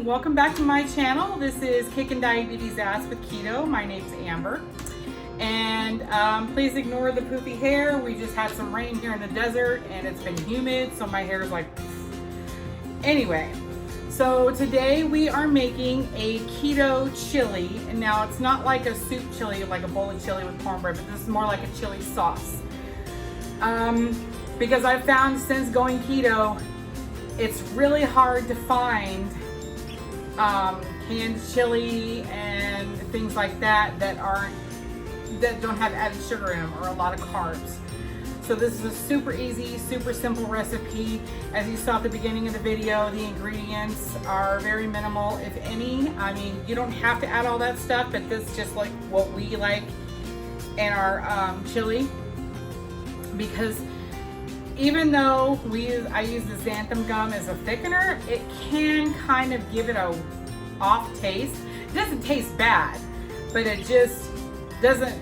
Welcome back to my channel. This is Kicking Diabetes Ass with Keto. My name's Amber. And please ignore the poofy hair. We just had some rain here in the desert and it's been humid, so my hair is like... Anyway, so today we are making a keto chili. And now it's not like a soup chili, like a bowl of chili with cornbread, but this is more like a chili sauce. Because I've found since going keto, it's really hard to find canned chili and things like that that don't have added sugar in them or a lot of carbs. So this is a super easy, super simple recipe. As you saw at the beginning of the video, the ingredients are very minimal, if any. I mean, you don't have to add all that stuff, but this is just like what we like in our chili. Because even though I use the xanthan gum as a thickener, it can kind of give it a off taste. It doesn't taste bad, but it just doesn't,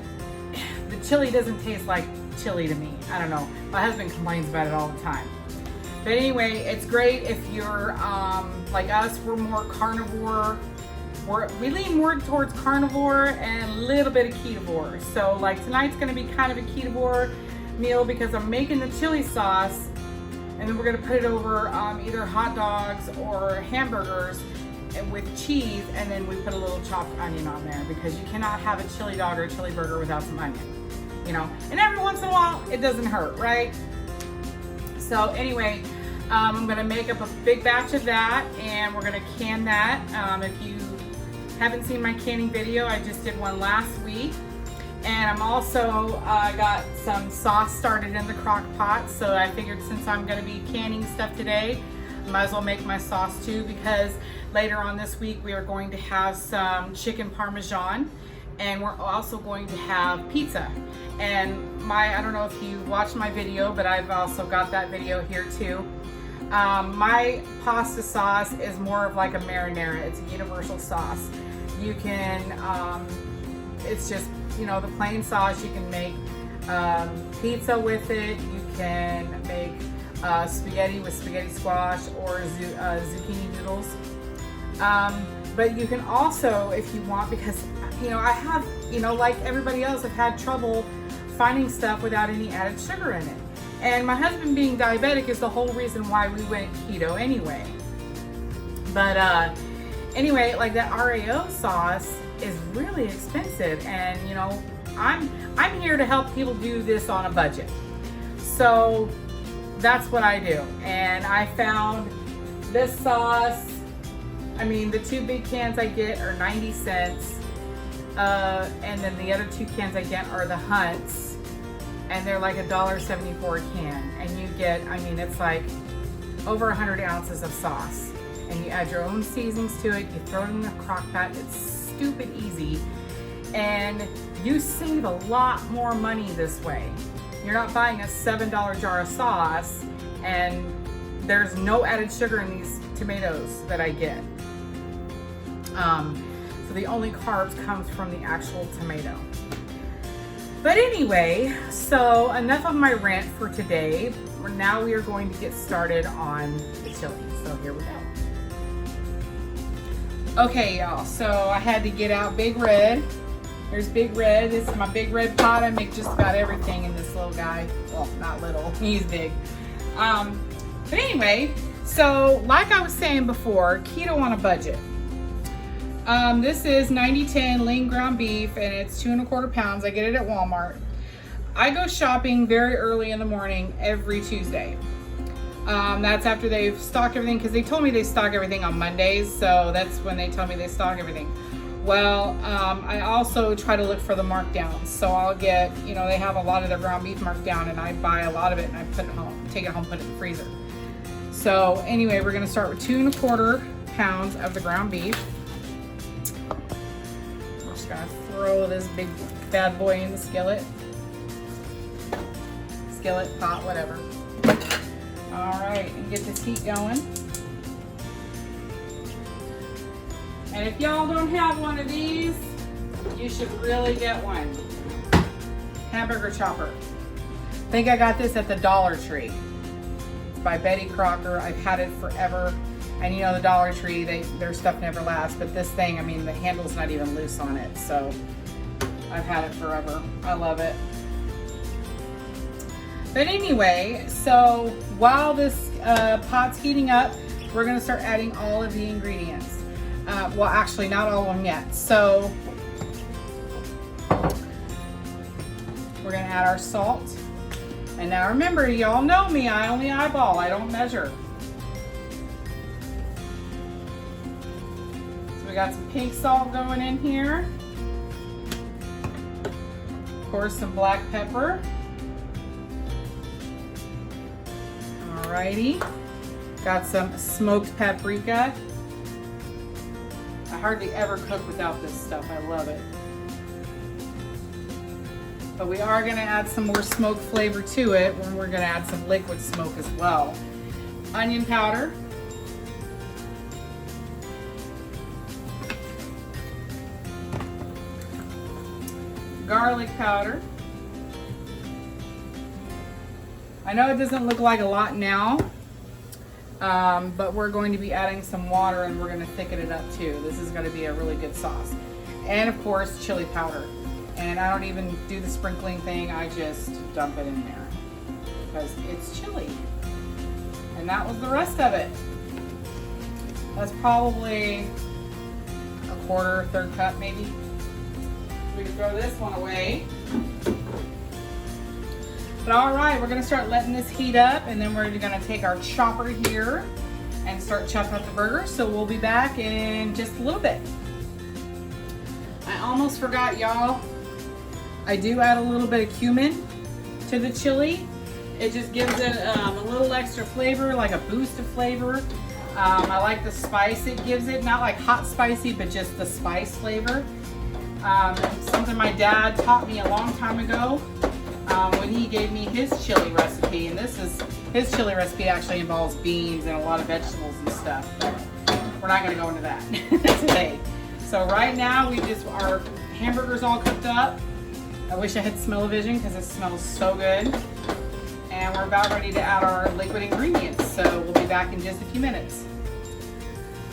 the chili doesn't taste like chili to me. I don't know. My husband complains about it all the time. But anyway, it's great if you're like us, we're more carnivore. We lean more towards carnivore and a little bit of ketovore. So like tonight's gonna be kind of a ketovore meal because I'm making the chili sauce, and then we're gonna put it over either hot dogs or hamburgers and with cheese, and then we put a little chopped onion on there because you cannot have a chili dog or a chili burger without some onion, you know. And every once in a while, it doesn't hurt, right? So anyway, I'm gonna make up a big batch of that, and we're gonna can that. If you haven't seen my canning video, I just did one last week. And I'm also got some sauce started in the crock pot, so I figured since I'm going to be canning stuff today, I might as well make my sauce too, because later on this week we are going to have some chicken parmesan, and we're also going to have pizza. And I don't know if you watched my video, but I've also got that video here too. My pasta sauce is more of like a marinara. It's a universal sauce. You can, it's just, you know, the plain sauce. You can make pizza with it. You can make spaghetti with spaghetti squash or zucchini noodles. But you can also, if you want, because, you know, I have, you know, like everybody else, I've had trouble finding stuff without any added sugar in it. And my husband being diabetic is the whole reason why we went keto anyway. But anyway, like that RAO sauce is really expensive, and you know, I'm here to help people do this on a budget. So that's what I do. And I found this sauce, I mean, the two big cans I get are 90 cents. And then the other two cans I get are the Hunts, and they're like $1.74 a can. And you get, I mean, it's like over 100 ounces of sauce. And you add your own seasonings to it, you throw it in the crock pot. It's stupid easy, and you save a lot more money this way. You're not buying a $7 jar of sauce, and there's no added sugar in these tomatoes that I get. So the only carbs comes from the actual tomato. But anyway, so enough of my rant for today. Now we are going to get started on the chili. So here we go. Okay, y'all, so I had to get out Big Red. There's Big Red. This is my Big Red pot. I make just about everything in this little guy. Well, not little, he's big. But anyway, so like I was saying before, keto on a budget. This is 90-10 lean ground beef, and it's 2 1/4 pounds. I get it at Walmart. I go shopping very early in the morning every Tuesday. That's after they've stocked everything, because they told me they stock everything on Mondays, so that's when they tell me they stock everything. Well, I also try to look for the markdowns, so I'll get, you know, they have a lot of their ground beef marked down, and I buy a lot of it and I put it home, take it home, put it in the freezer. So anyway, we're gonna start with 2 1/4 pounds of the ground beef. We're just gonna throw this big bad boy in the skillet, pot, whatever. All right, and get this heat going. And if y'all don't have one of these, you should really get one. Hamburger chopper. I think I got this at the Dollar Tree. It's by Betty Crocker. I've had it forever. And you know, the Dollar Tree, their stuff never lasts, but this thing, I mean, the handle's not even loose on it, so I've had it forever. I love it. But anyway, so while this pot's heating up, we're gonna start adding all of the ingredients. Well, actually, not all of them yet. So we're gonna add our salt. And now remember, y'all know me, I only eyeball, I don't measure. So we got some pink salt going in here. Of course, some black pepper. Alrighty. Got some smoked paprika. I hardly ever cook without this stuff, I love it. But we are gonna add some more smoke flavor to it when we're gonna add some liquid smoke as well. Onion powder. Garlic powder. I know it doesn't look like a lot now, but we're going to be adding some water and we're gonna thicken it up too. This is gonna be a really good sauce. And of course, chili powder. And I don't even do the sprinkling thing, I just dump it in there because it's chili. And that was the rest of it. That's probably a quarter, third cup maybe. We can throw this one away. But all right, we're gonna start letting this heat up and then we're gonna take our chopper here and start chopping up the burger. So we'll be back in just a little bit. I almost forgot, y'all. I do add a little bit of cumin to the chili. It just gives it a little extra flavor, like a boost of flavor. I like the spice it gives it, not like hot spicy, but just the spice flavor. Something my dad taught me a long time ago when he gave me his chili recipe. And his chili recipe actually involves beans and a lot of vegetables and stuff. But we're not gonna go into that today. So right now our hamburger's all cooked up. I wish I had smell-o-vision because it smells so good. And we're about ready to add our liquid ingredients. So we'll be back in just a few minutes.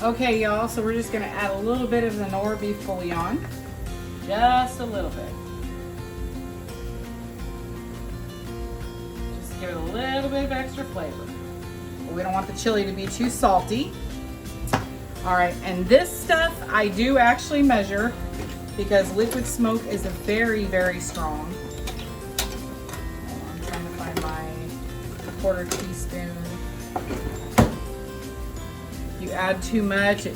Okay, y'all, so we're just gonna add a little bit of the Nor beef bouillon. Just a little bit. Just give it a little bit of extra flavor. But we don't want the chili to be too salty. All right, and this stuff I do actually measure because liquid smoke is a very, very strong. I'm trying to find my quarter teaspoon. If you add too much, it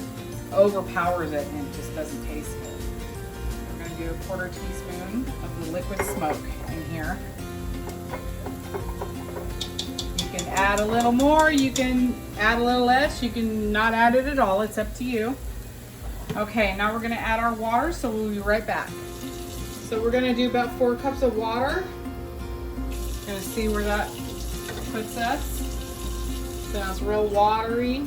overpowers it and it just doesn't taste good. We're gonna do a quarter teaspoon of the liquid smoke in here. You can add a little more, you can add a little less, you can not add it at all, it's up to you. Okay, now we're gonna add our water, so we'll be right back. So we're gonna do about 4 cups of water. Gonna see where that puts us. So now it's real watery.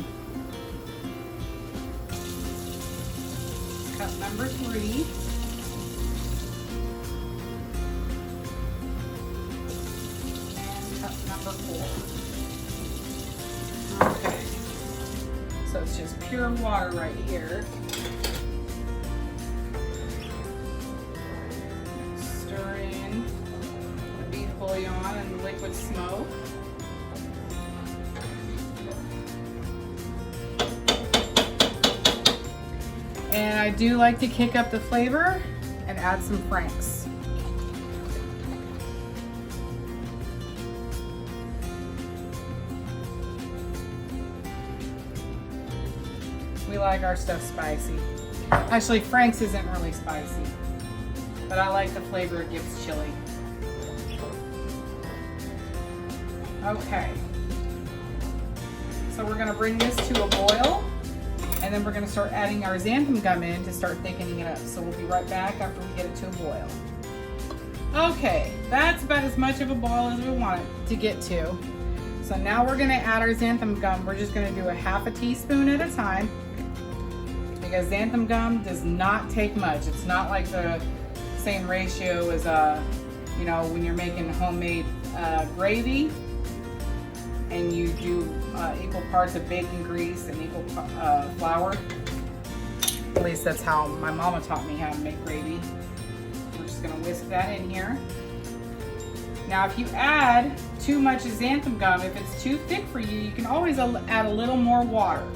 Cup number 3. And cup number 4. Okay. So it's just pure water right here. Stir in the beef bouillon and the liquid smoke. And I do like to kick up the flavor and add some Franks. We like our stuff spicy. Actually, Frank's isn't really spicy, but I like the flavor it gives chili. Okay. So we're gonna bring this to a boil, and then we're gonna start adding our xanthan gum in to start thickening it up. So we'll be right back after we get it to a boil. Okay, that's about as much of a boil as we want it to get to. So now we're gonna add our xanthan gum. We're just gonna do a half a teaspoon at a time, because xanthan gum does not take much. It's not like the same ratio as when you're making homemade gravy. and you do equal parts of bacon grease and equal flour. At least that's how my mama taught me how to make gravy. We're just gonna whisk that in here. Now if you add too much xanthan gum, if it's too thick for you, you can always add a little more water.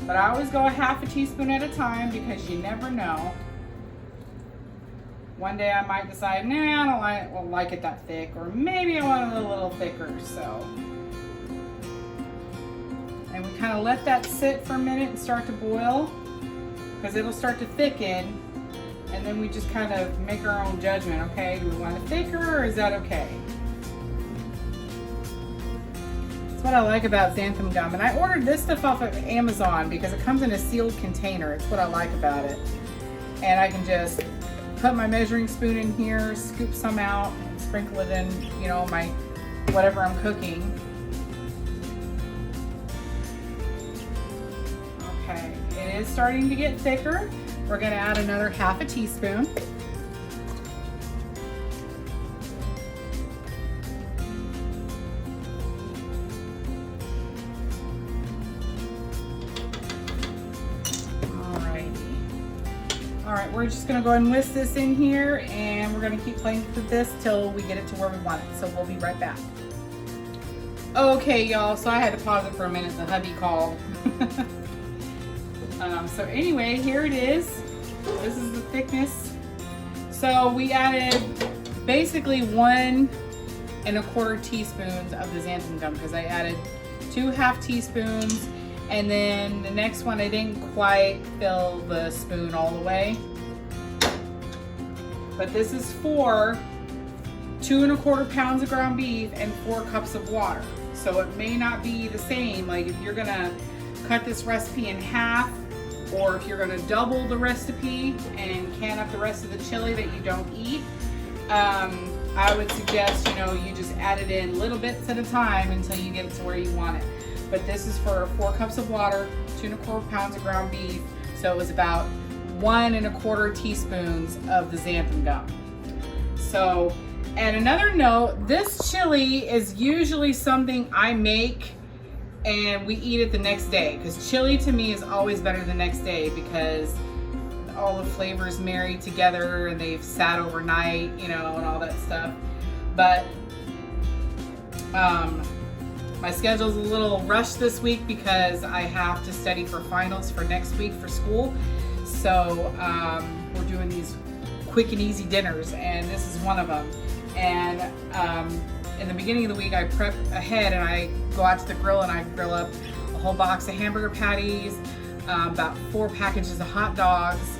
But I always go a half a teaspoon at a time because you never know. One day I might decide, nah, I don't like it that thick, or maybe I want it a little thicker, so. And we kind of let that sit for a minute and start to boil, because it'll start to thicken, and then we just kind of make our own judgment, okay? Do we want it thicker, or is that okay? That's what I like about xanthan gum. And I ordered this stuff off of Amazon because it comes in a sealed container. It's what I like about it. And I can just put my measuring spoon in here, scoop some out, and sprinkle it in, you know, my whatever I'm cooking. Okay, it is starting to get thicker. We're gonna add another half a teaspoon. All right, we're just gonna go ahead and whisk this in here, and we're gonna keep playing with this till we get it to where we want it. So we'll be right back. Okay, y'all, so I had to pause it for a minute. The hubby called. So anyway, here it is. This is the thickness. So we added basically 1 1/4 teaspoons of the xanthan gum because I added 2 half teaspoons. And then the next one, I didn't quite fill the spoon all the way. But this is for 2 1/4 pounds of ground beef and 4 cups of water. So it may not be the same. Like if you're gonna cut this recipe in half, or if you're gonna double the recipe and can up the rest of the chili that you don't eat, I would suggest, you know, you just add it in little bits at a time until you get it to where you want it. But this is for 4 cups of water, 2 1/4 pounds of ground beef. So it was about 1 1/4 teaspoons of the xanthan gum. So, and another note, this chili is usually something I make and we eat it the next day. Because chili to me is always better the next day because all the flavors marry together and they've sat overnight, you know, and all that stuff. But, my schedule's a little rushed this week because I have to study for finals for next week for school. So we're doing these quick and easy dinners, and this is one of them. And in the beginning of the week, I prep ahead and I go out to the grill and I grill up a whole box of hamburger patties, about 4 packages of hot dogs.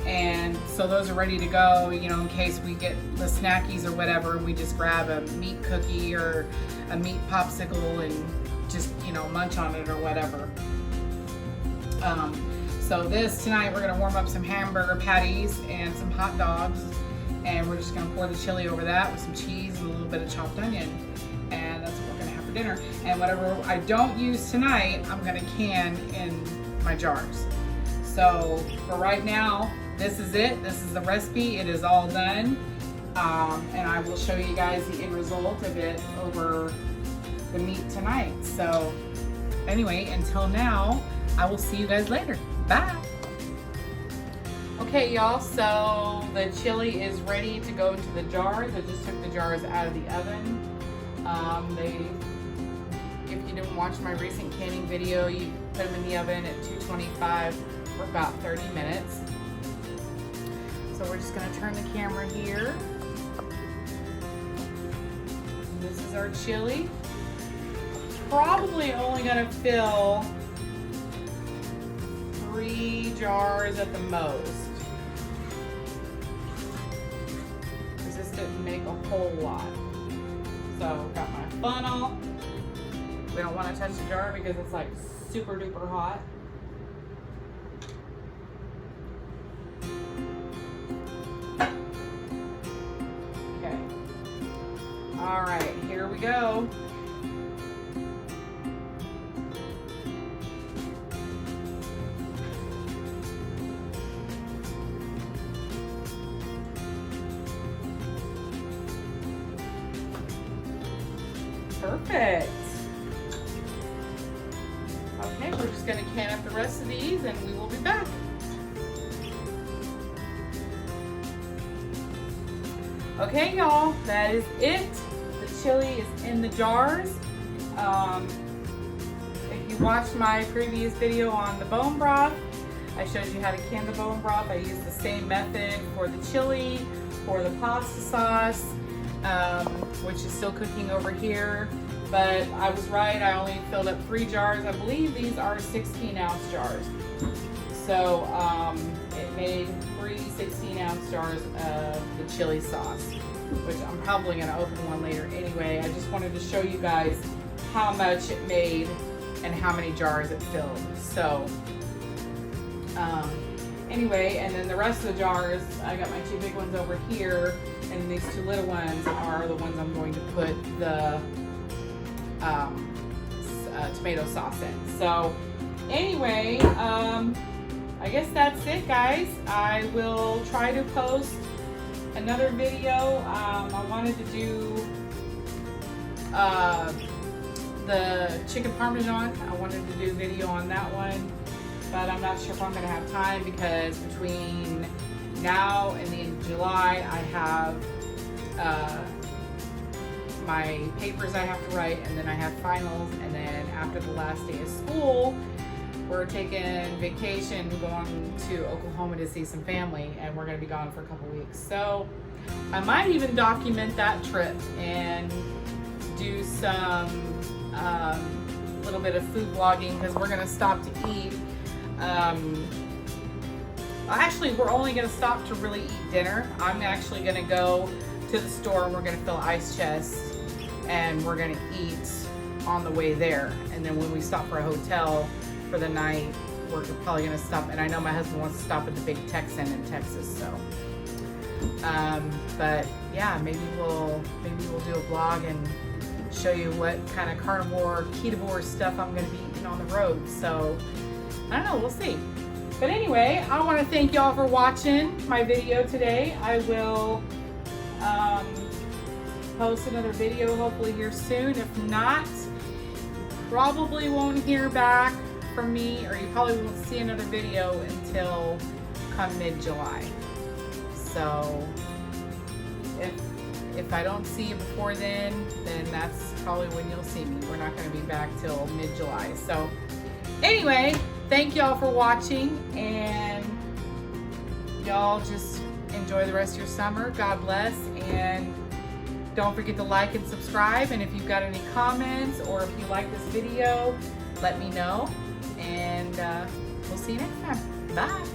And so those are ready to go, you know, in case we get the snackies or whatever, and we just grab a meat cookie or a meat popsicle and just, you know, munch on it or whatever. So this tonight, we're gonna warm up some hamburger patties and some hot dogs, and we're just gonna pour the chili over that with some cheese and a little bit of chopped onion. And that's what we're gonna have for dinner. And whatever I don't use tonight, I'm gonna can in my jars. So for right now, this is it. This is the recipe. It is all done. And I will show you guys the end result of it over the meat tonight. So anyway, until now, I will see you guys later. Bye. Okay, y'all, so the chili is ready to go into the jars. I just took the jars out of the oven. If you didn't watch my recent canning video, you put them in the oven at 225 for about 30 minutes. So we're just gonna turn the camera here. This is our chili. Probably only gonna fill 3 jars at the most. Because this didn't make a whole lot. So got my funnel. We don't want to touch the jar because it's like super duper hot. Okay. All right, here we go. Perfect. just gonna can up the rest of these and we will be back. Okay, y'all, that is it. The chili is in the jars. If you watched my previous video on the bone broth, I showed you how to can the bone broth. I used the same method for the chili, for the pasta sauce, which is still cooking over here. But I was right, I only filled up 3 jars. I believe these are 16-ounce jars. So it made 3 16-ounce jars of the chili sauce, which I'm probably gonna open one later anyway. I just wanted to show you guys how much it made and how many jars it filled. So anyway, and then the rest of the jars, I got my 2 big ones over here, and these 2 little ones are the ones I'm going to put the tomato sauce in. So anyway, I guess that's it, guys. I will try to post another video. I wanted to do the chicken parmesan. I wanted to do a video on that one, but I'm not sure if I'm going to have time because between now and the end of July, I have my papers I have to write, and then I have finals, and then after the last day of school, we're taking vacation, going to Oklahoma to see some family, and we're going to be gone for a couple weeks. So I might even document that trip and do some little bit of food vlogging, because we're going to stop to eat. Actually, we're only going to stop to really eat dinner. I'm actually going to go to the store and we're going to fill ice chests, and we're going to eat on the way there. And then when we stop for a hotel for the night, we're probably going to stop. And I know my husband wants to stop at the Big Texan in Texas, so but yeah, maybe we'll do a vlog and show you what kind of carnivore, ketovore stuff I'm going to be eating on the road. So I don't know, we'll see. But anyway, I want to thank y'all for watching my video today. I will post another video hopefully here soon. If not, probably won't hear back from me, or you probably won't see another video until come mid-July. So if I don't see you before then that's probably when you'll see me. We're not going to be back till mid-July. So anyway, thank y'all for watching, and y'all just enjoy the rest of your summer. God bless, and don't forget to like and subscribe. And if you've got any comments, or if you like this video, let me know, and we'll see you next time. Bye.